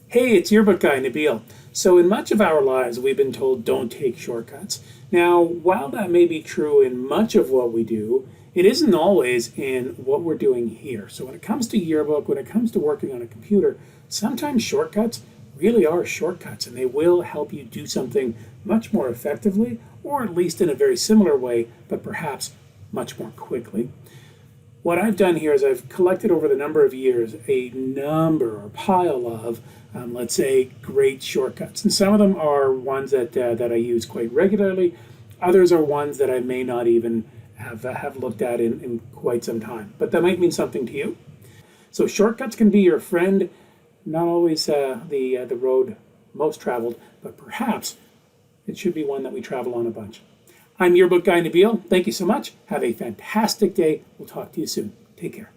Hey, it's Yearbook Guy, Nabil. So, in much of our lives, we've been told don't take shortcuts. Now, while that may be true in much of what we do, it isn't always in what we're doing here. So, when it comes to Yearbook, when it comes to working on a computer, sometimes shortcuts really are shortcuts and they will help you do something much more effectively, or at least in a very similar way, but perhaps much more quickly. What I've done here is I've collected over the number of years a number or pile of, let's say, great shortcuts. And some of them are ones that I use quite regularly. Others are ones that I may not even have looked at in quite some time. But that might mean something to you. So shortcuts can be your friend, not always the road most traveled, but perhaps it should be one that we travel on a bunch. I'm Yearbook Guy Nabil. Thank you so much. Have a fantastic day. We'll talk to you soon. Take care.